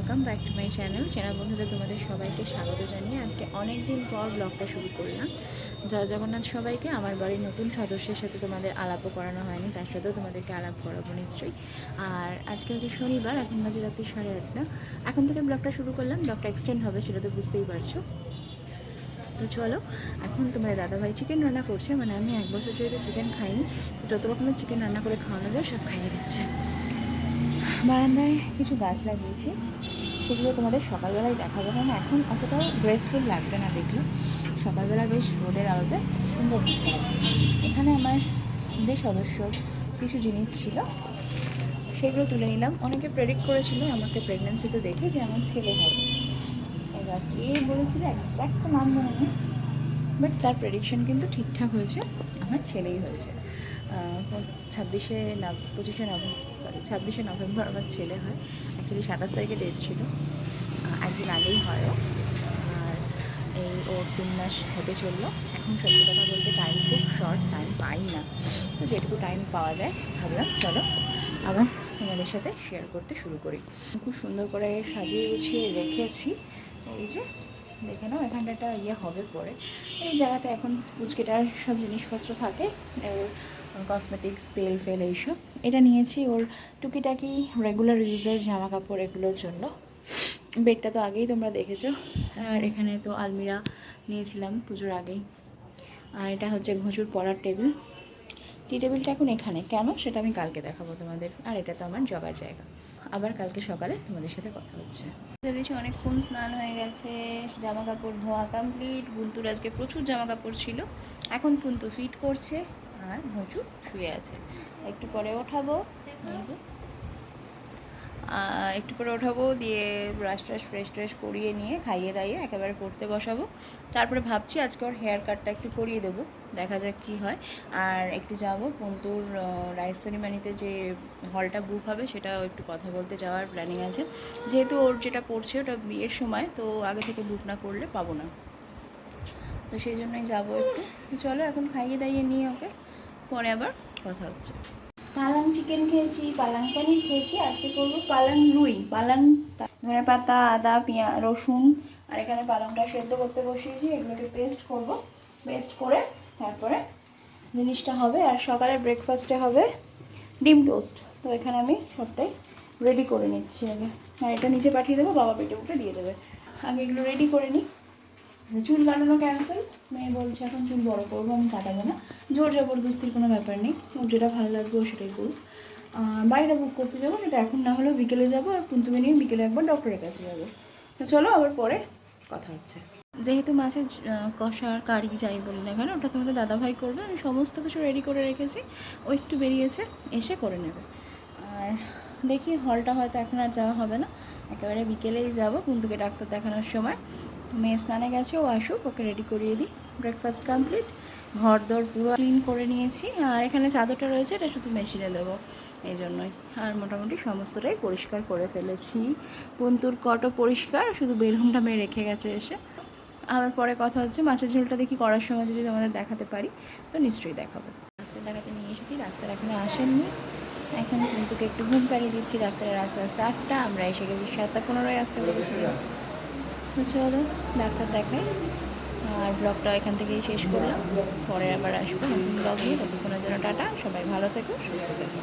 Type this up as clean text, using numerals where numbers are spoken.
Welcome back to my channel বন্ধুদের তোমাদের সবাইকে স্বাগত জানিয়ে আজকে অনেক দিন পর ব্লগটা শুরু করলাম। জয় জগন্নাথ সবাইকে। আমার বাড়ির নতুন সদস্যের সাথে তোমাদের আলাপও করানো হয়নি, তার সাথেও তোমাদেরকে আলাপ করাবো নিশ্চয়ই। আর আজকে হচ্ছে শনিবার, এখন বাজে রাত্রি 8:30। এখন থেকে ব্লগটা শুরু করলাম, ব্লগটা এক্সটেন্ড হবে সেটা তো বুঝতেই পারছো। তো চলো, এখন তোমাদের দাদাভাই চিকেন রান্না করছে, মানে আমি 1 বছর যেহেতু চিকেন খাইনি, যত রকমের চিকেন রান্না করে খাওয়ানো যায় সব খাইয়ে দিচ্ছে। বারান্দায় কিছু গাছ লাগিয়েছি, সেগুলো তোমাদের সকালবেলায় দেখাবো, কারণ এখন অতটাও গ্রেসফুল লাগবে না দেখলে। সকালবেলা বেশ রোদের আলোতে সুন্দর দেখতে হবে। এখানে আমার যে সদস্যর কিছু জিনিস ছিল সেগুলো তুলে নিলাম। অনেকে প্রেডিক্ট করেছিল আমাকে প্রেগনেন্সিতে দেখে যে আমার ছেলে হবে। এবার কে বলেছিল এক্স্যাক্ট তো নাম মনে নেই, বাট তার প্রেডিকশন কিন্তু ঠিকঠাক হয়েছে, আমার ছেলেই হয়েছে। 26শে নভেম্বর আমার ছেলে হয়। অ্যাকচুয়ালি 27 তারিখে ডেট ছিল, একদিন আগেই হয়। আর এই ওর 3 মাস হতে চললো। এখন সত্যি কথা বলতে টাইম খুব শর্ট, টাইম পাই না। তো যেটুকু টাইম পাওয়া যায় ভাবলাম চলো আবার তোমাদের সাথে শেয়ার করতে শুরু করি। খুব সুন্দর করে সাজিয়ে গুছিয়ে রেখেছি। এই যে দেখে নাও, এখানটা একটা হবে পরে। এই জায়গাটা এখন পুচকেটার সব জিনিসপত্র থাকে, ওর কসমেটিক্স, তেল ফেল এইসব। এটা নিয়েছি ওর টুকিটাকি রেগুলার ইউজের জামা কাপড় এগুলোর জন্য। বেডটা তো আগেই তোমরা দেখেছো। আর এখানে তো আলমিরা নিয়েছিলাম পুজোর আগেই। আর এটা হচ্ছে ঘুঁচুর পড়ার টেবিল। টি টেবিলটা এখন এখানে কেন সেটা আমি কালকে দেখাবো তোমাদের। আর এটা তো আমার জগার জায়গা। আবার কালকে সকালে তোমাদের সাথে কথা হচ্ছে। দেখেছি অনেকক্ষণ স্নান হয়ে গেছে, জামা কাপড় ধোয়া কমপ্লিট। বুন্তুর আজকে প্রচুর জামা কাপড় ছিল। এখন পুন্তু ফিট করছে আর ঘুঁচু শুয়ে আছে। একটু পরে ওঠাবো, একটু করে ওঠাবো, দিয়ে ব্রাশ ট্রাশ ফ্রেশ ট্রেশ করিয়ে নিয়ে খাইয়ে দাইয়ে একেবারে পড়তে বসাবো। তারপরে ভাবছি আজকে ওর হেয়ার কাটটা একটু করিয়ে দেবো, দেখা যাক কী হয়। আর একটু যাবো পুন্তুর রাইস সেরিমানিতে যে হলটা বুক হবে সেটাও একটু কথা বলতে যাওয়ার প্ল্যানিং আছে। যেহেতু ওর যেটা পড়ছে ওটা বিয়ের সময়, তো আগে থেকে বুক না করলে পাবো না, তো সেই জন্যই যাবো একটু। চলো এখন খাইয়ে দাইয়ে নিয়ে ওকে, পরে আবার কথা হচ্ছে। পালাং চিকেন খেয়েছি, পালাং পনির খেয়েছি, আজকে করবো পালাং রুই। পালাং ধনে পাতা, আদা, রসুন, আর এখানে পালাংটা সেদ্ধ করতে বসিয়েছি। এগুলোকে পেস্ট করব, পেস্ট করে তারপরে জিনিসটা হবে। আর সকালের ব্রেকফাস্টে হবে ডিম টোস্ট। তো এখানে আমি সবটাই রেডি করে নিচ্ছি আগে। আর এটা নিচে পাঠিয়ে দেবো, বাবা পেটে উঠে দিয়ে দেবে। আগে এগুলো রেডি করে নিই। চুল কাটানো ক্যান্সেল, মেয়ে বলছে এখন চুল বড় করবো, আমি কাটাবো না। জোর জবরদস্তির কোনো ব্যাপার নেই, ওর যেটা ভালো লাগবে ও সেটাই করুক। বাড়িটা বুক করতে যাবো, সেটা এখন না হলেও বিকেলে যাবো। আর পুন্তুকে নিয়ে বিকেলে একবার ডক্টরের কাছে যাবো। তো চলো আবার পরে কথা হচ্ছে। যেহেতু মাছের কষার কারি যাই বলি না কেন, ওটা তোমাদের দাদাভাই করবে। আমি সমস্ত কিছু রেডি করে রেখেছি, ও একটু বেরিয়েছে, এসে করে নেবে। আর দেখি হলটা হয়তো এখন আর যাওয়া হবে না, একেবারে বিকেলেই যাবো পুন্তুকে ডাক্তার দেখানোর সময়। মেয়ে স্নানে গেছে, ও আসুক, ওকে রেডি করিয়ে দিই। ব্রেকফাস্ট কমপ্লিট, ঘর দর পুরো ক্লিন করে নিয়েছি। আর এখানে চাদরটা রয়েছে, এটা শুধু মেশিনে দেবো এই জন্যই। আর মোটামুটি সমস্তটাই পরিষ্কার করে ফেলেছি। পুন্তুর কটও পরিষ্কার, শুধু বেলুনটা মেয়ে রেখে গেছে এসে। আবার পরে কথা হচ্ছে। মাছের ঝোলটা দেখি করার সময় যদি তোমাদের দেখাতে পারি তো নিশ্চয়ই দেখাবো। ডাক্তার দেখাতে নিয়ে এসেছি, ডাক্তার এখনো আসেননি। এখন পুন্তুকে একটু ঘুম পাড়িয়ে দিচ্ছি। ডাক্তারের আস্তে আস্তে 8টা, আমরা এসে গেছি 7:15 আসতে বলেছিল। তো চলো ডাক্তার দেখাই। আর ব্লগটা এখান থেকেই শেষ করলাম, পরে আবার আসবো নতুন ব্লগ নিয়ে। ততক্ষণের জন্য টাটা, সবাই ভালো থেকো, সুস্থ থেকো।